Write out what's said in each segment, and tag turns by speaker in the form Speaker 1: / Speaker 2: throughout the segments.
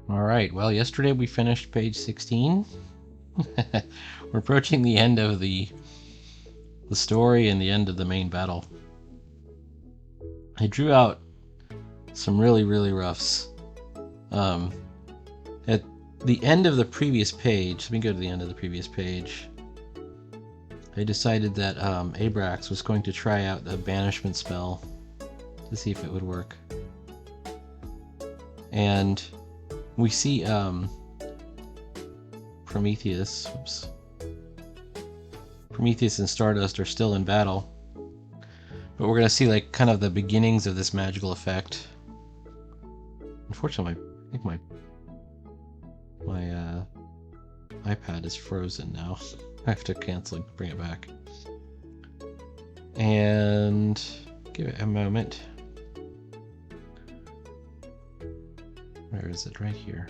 Speaker 1: All right, well, yesterday we finished page 16. We're approaching the end of the story and the end of the main battle. I drew out some really roughs. At the end of the previous page, let me go to the end of the previous page, I decided that Abrax was going to try out the banishment spell to see if it would work. And we see Prometheus and Stardust are still in battle, but we're gonna see like kind of the beginnings of this magical effect. Unfortunately, I think my iPad is frozen now. I have to cancel and bring it back. And give it a moment. Where is it? Right here.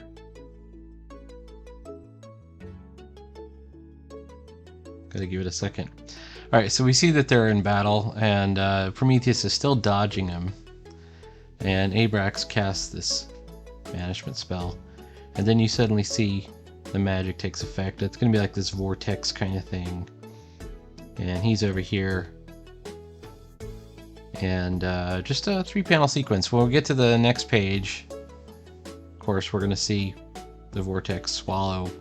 Speaker 1: Gotta give it a second. Alright, so we see that they're in battle, and Prometheus is still dodging him. And Abrax casts this banishment spell. And then you suddenly see the magic takes effect. It's gonna be like this vortex kind of thing. And he's over here. And just a 3-panel sequence. When we get to the next page, of course, we're gonna see the vortex swallow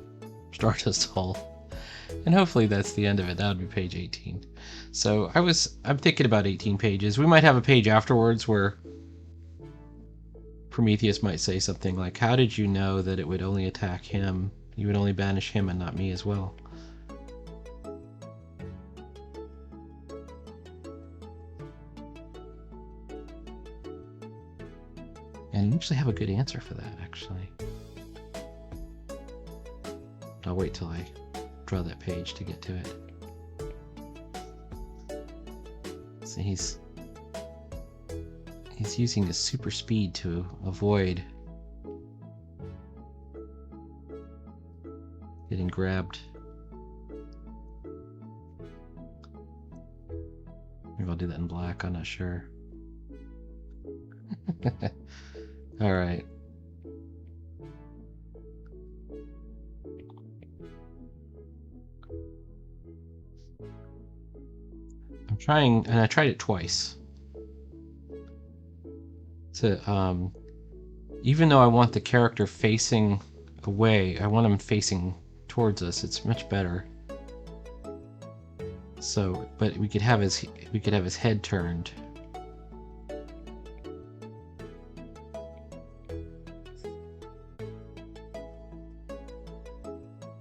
Speaker 1: Stardust whole. And hopefully that's the end of it. That would be page 18. So I'm thinking about 18 pages. We might have a page afterwards where Prometheus might say something like, "How did you know that it would only attack him? You would only banish him and not me as well." And I usually have a good answer for that, actually. But I'll wait till I draw that page to get to it. See, he's using his super speed to avoid getting grabbed. Maybe I'll do that in black, I'm not sure. Alright. I'm trying, and I tried it twice. To, even though I want the character facing away, I want him facing towards us. It's much better. So, but we could have his head turned.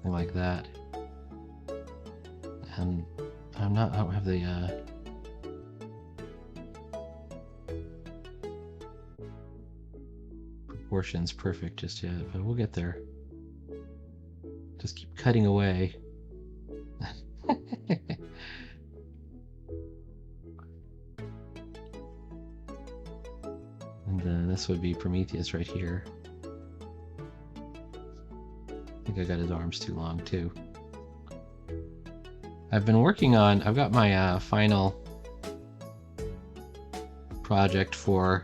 Speaker 1: Something like that. And I don't have the proportions perfect just yet, but we'll get there. Just keep cutting away. And then this would be Prometheus right here. I think I got his arms too long too. I've been working on, I've got my final project for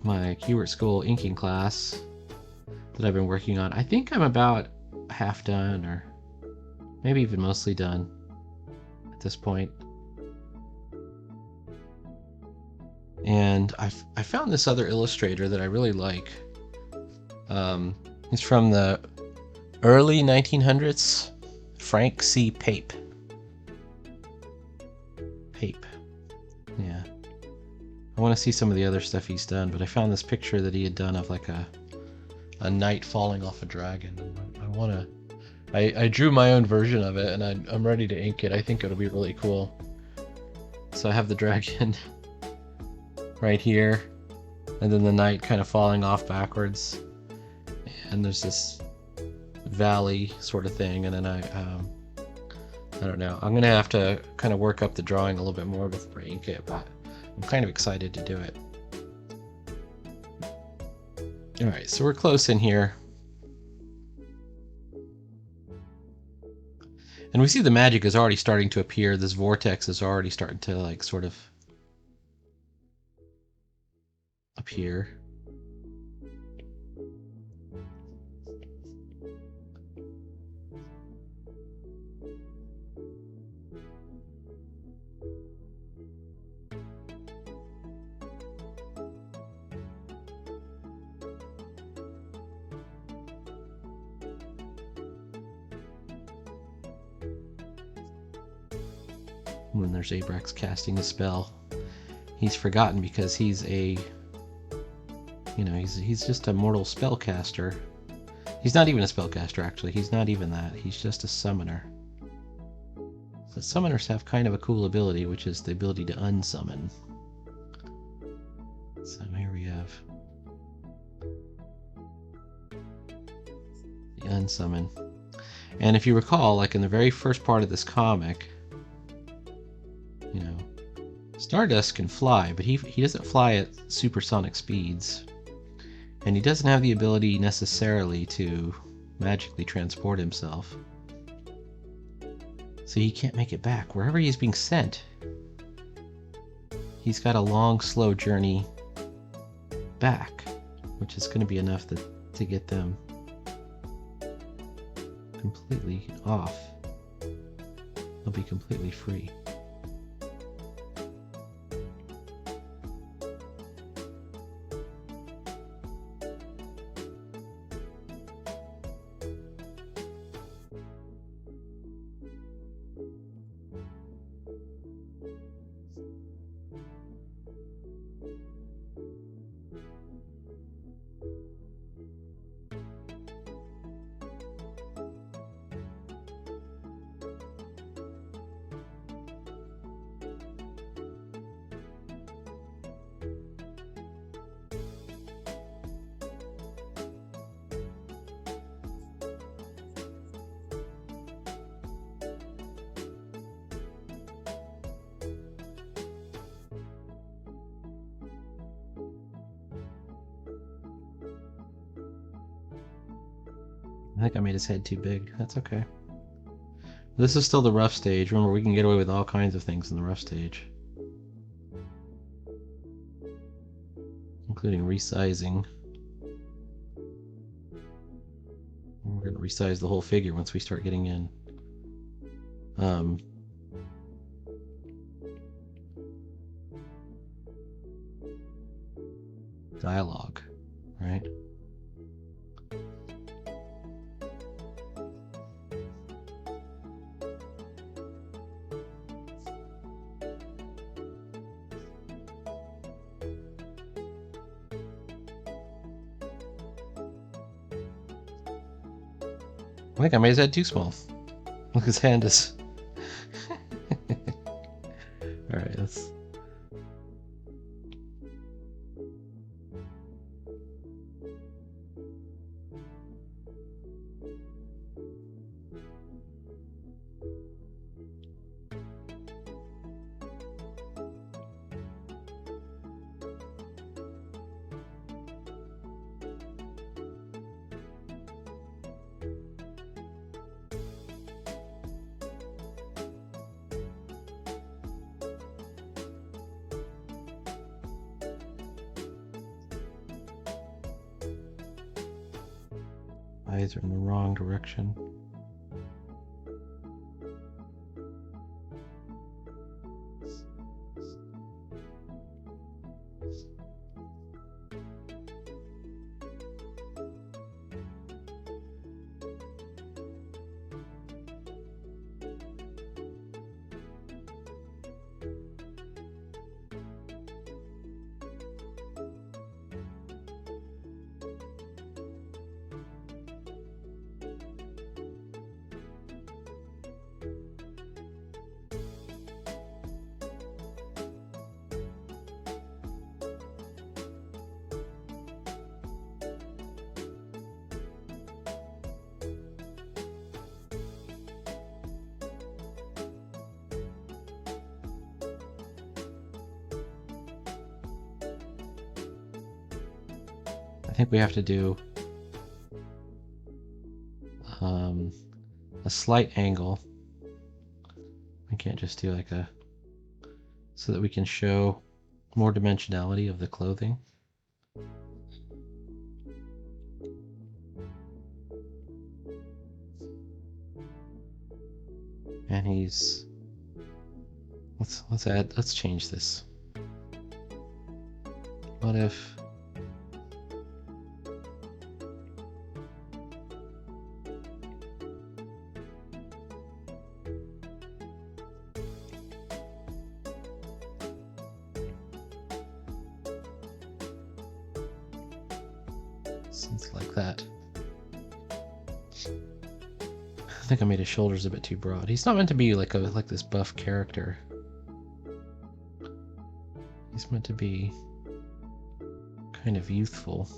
Speaker 1: my Keyword School inking class that I've been working on. I think I'm about half done, or maybe even mostly done at this point. And I found this other illustrator that I really like. He's from the early 1900s, Frank C. Pape. Yeah. I want to see some of the other stuff he's done, but I found this picture that he had done of like a knight falling off a dragon. I drew my own version of it, and I'm ready to ink it. I think it'll be really cool. So I have the dragon right here, and then the knight kind of falling off backwards, and there's this valley sort of thing, and then I don't know. I'm gonna have to kind of work up the drawing a little bit more before I ink it, but I'm kind of excited to do it. Alright, so we're close in here. And we see the magic is already starting to appear. This vortex is already starting to like sort of up here. When there's Abrax casting a spell, he's forgotten because he's a, you know, he's just a mortal spellcaster. He's not even a spellcaster, actually. He's not even that. He's just a summoner. So summoners have kind of a cool ability, which is the ability to unsummon. So here we have the unsummon. And if you recall, like in the very first part of this comic, you know, Stardust can fly, but he doesn't fly at supersonic speeds. And he doesn't have the ability necessarily to magically transport himself. So he can't make it back. Wherever he's being sent, he's got a long, slow journey back, which is going to be enough to get them completely off. They'll be completely free. I think I made his head too big. That's okay. This is still the rough stage. Remember, we can get away with all kinds of things in the rough stage, including resizing. We're going to resize the whole figure once we start getting in. Dialogue, right? I think I made his head too small. Look, his hand is... Alright, let's... eyes are in the wrong direction. I think we have to do a slight angle. We can't just do like a, so that we can show more dimensionality of the clothing. And he's... let's change this. What if... something like that. I think I made his shoulders a bit too broad. He's not meant to be like this buff character. He's meant to be kind of youthful.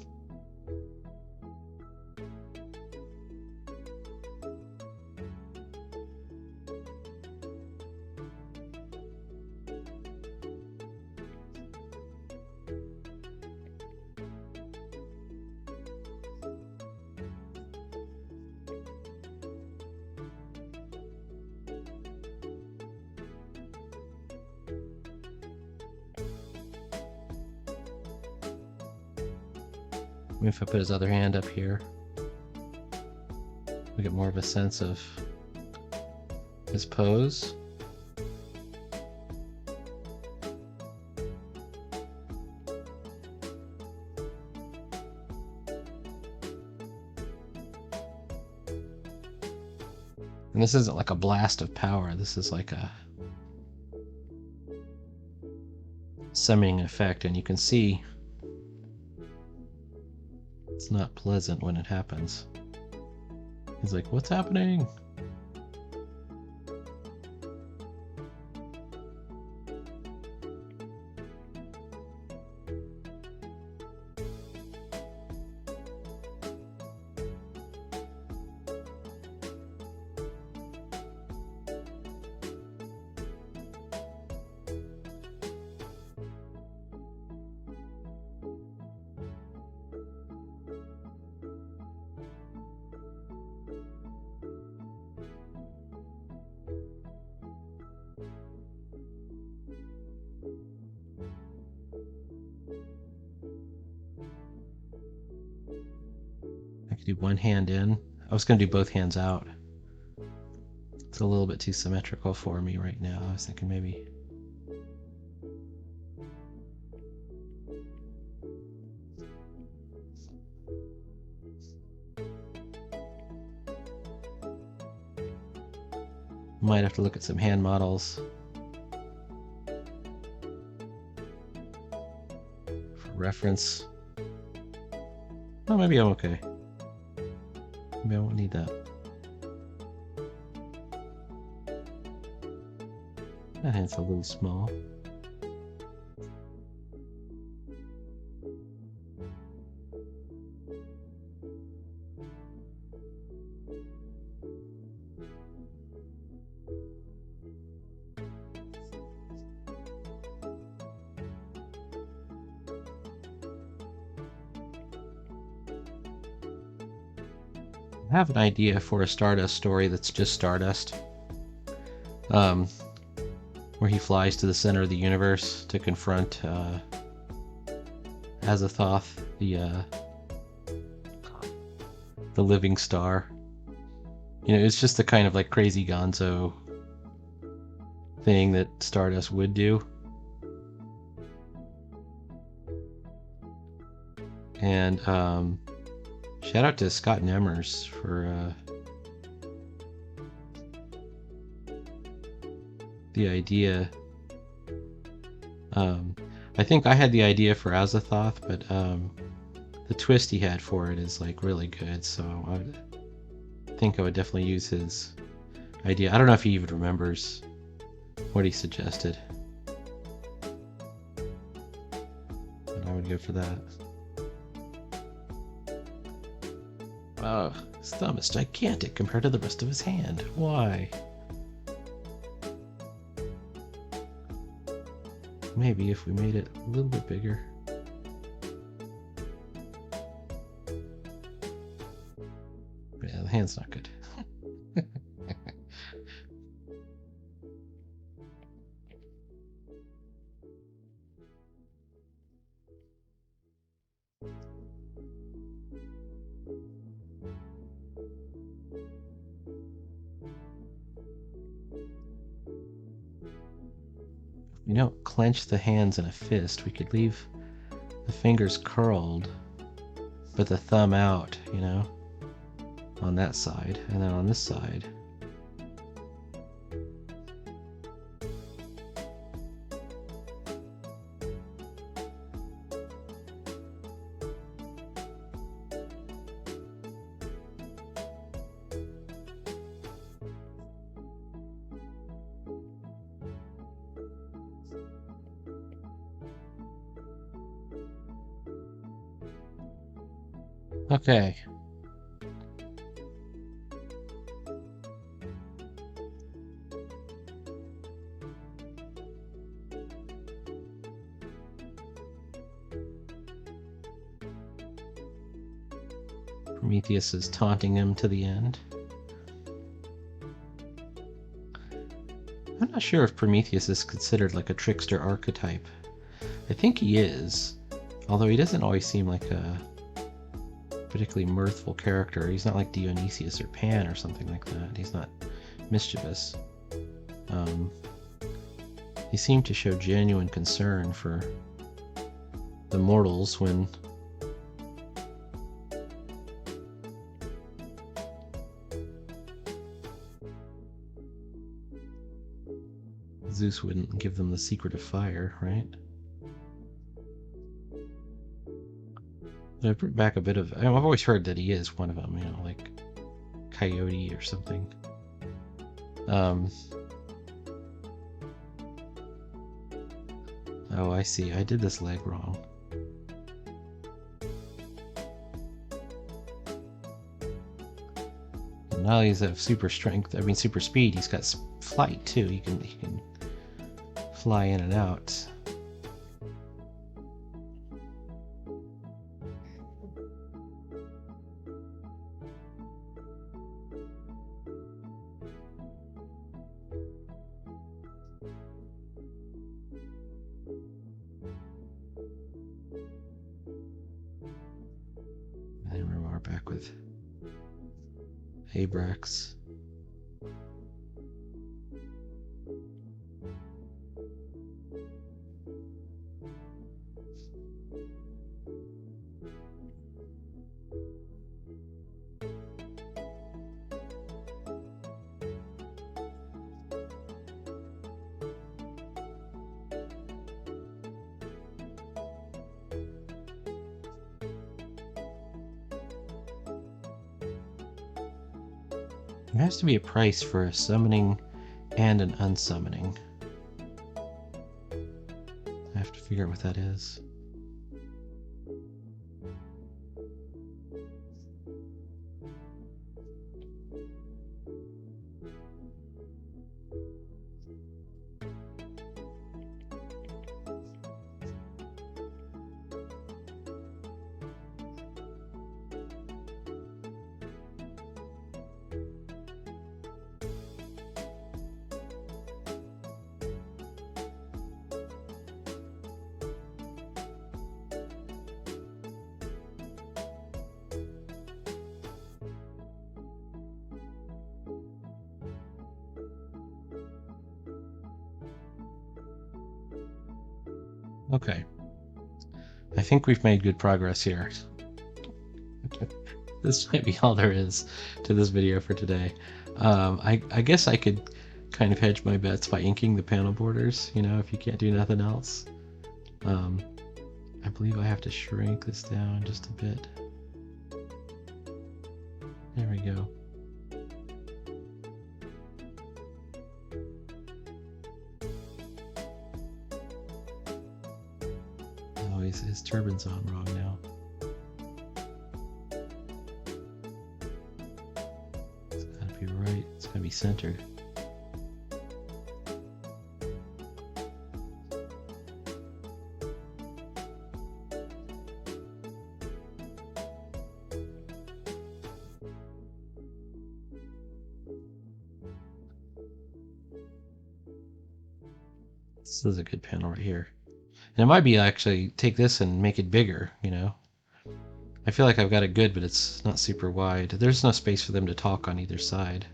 Speaker 1: Maybe if I put his other hand up here, we get more of a sense of his pose. And this isn't like a blast of power, this is like a summoning effect, and you can see it's not pleasant when it happens. He's like, what's happening? I could do one hand in. I was going to do both hands out. It's a little bit too symmetrical for me right now. I was thinking maybe... might have to look at some hand models for reference. Oh, maybe I'm okay. Maybe I won't need that. That hand's a little small. I have an idea for a Stardust story that's just Stardust. Where he flies to the center of the universe to confront Azathoth, the living star. You know, it's just the kind of like crazy gonzo thing that Stardust would do. And shout out to Scott Nemmers for the idea. I think I had the idea for Azathoth, but the twist he had for it is like really good, so I think I would definitely use his idea. I don't know if he even remembers what he suggested, but I would go for that. Wow, his thumb is gigantic compared to the rest of his hand. Why? Maybe if we made it a little bit bigger. But yeah, the hand's not good. We don't clench the hands in a fist. We could leave the fingers curled, but the thumb out, you know, on that side, and then on this side. Okay. Prometheus is taunting him to the end. I'm not sure if Prometheus is considered like a trickster archetype. I think he is, although he doesn't always seem like a particularly mirthful character. He's not like Dionysius or Pan or something like that. He's not mischievous. He seemed to show genuine concern for the mortals when Zeus wouldn't give them the secret of fire, right? I bring back a bit of... I've always heard that he is one of them, you know, like Coyote or something. Oh, I see. I did this leg wrong. And now he's have super strength. I mean, super speed. He's got flight too. He can fly in and out. And we're back with Abrax. There has to be a price for a summoning and an unsummoning. I have to figure out what that is. Okay. I think we've made good progress here. This might be all there is to this video for today. I guess I could kind of hedge my bets by inking the panel borders, you know, if you can't do nothing else. I believe I have to shrink this down just a bit. There we go. Oh, his turban's on wrong now. It's gotta be right. It's gotta be centered. This is a good panel right here. And it might be actually take this and make it bigger, you know. I feel like I've got it good, but it's not super wide. There's no space for them to talk on either side.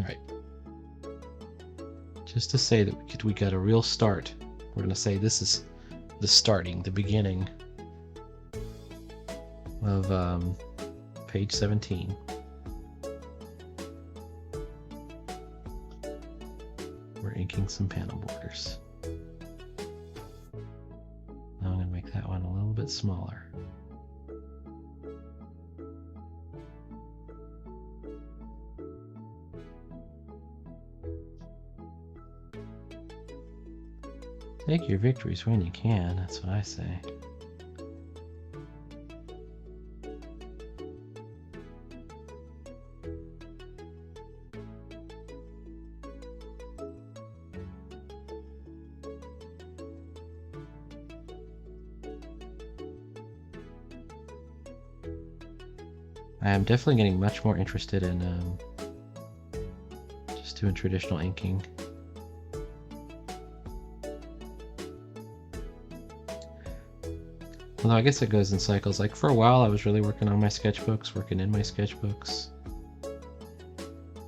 Speaker 1: Alright. Just to say that we got a real start, we're going to say this is the beginning of page 17. We're inking some panel borders. Now I'm going to make that one a little bit smaller. Take your victories when you can, that's what I say. I am definitely getting much more interested in just doing traditional inking. Although I guess it goes in cycles. Like for a while I was really working on my sketchbooks, working in my sketchbooks,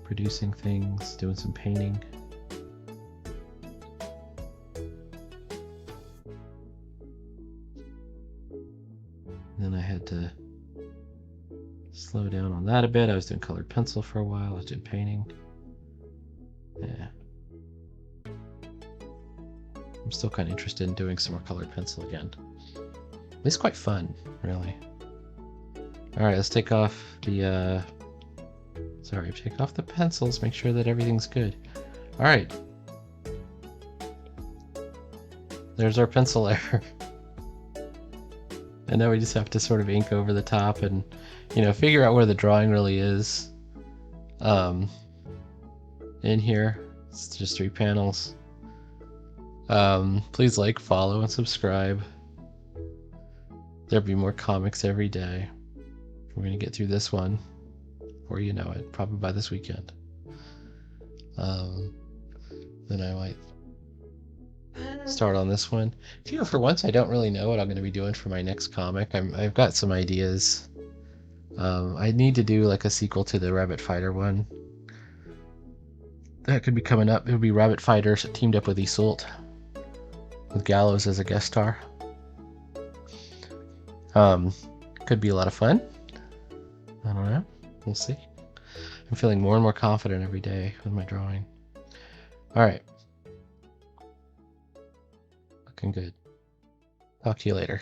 Speaker 1: producing things, doing some painting. And then I had to slow down on that a bit. I was doing colored pencil for a while, I was doing painting. Yeah. I'm still kind of interested in doing some more colored pencil again. It's quite fun, really. Alright, let's take off the, sorry, take off the pencils, make sure that everything's good. Alright. There's our pencil layer. And now we just have to sort of ink over the top and, you know, figure out where the drawing really is. In here, it's just 3 panels. Please like, follow, and subscribe. There'll be more comics every day. We're gonna get through this one, or you know it, probably by this weekend. Then I might start on this one. You know, for once I don't really know what I'm gonna be doing for my next comic. I've got some ideas. I need to do like a sequel to the Rabbit Fighter one. That could be coming up. It would be Rabbit Fighters teamed up with Iseult, with Gallows as a guest star. Could be a lot of fun. I don't know. We'll see. I'm feeling more and more confident every day with my drawing. Alright. Looking good. Talk to you later.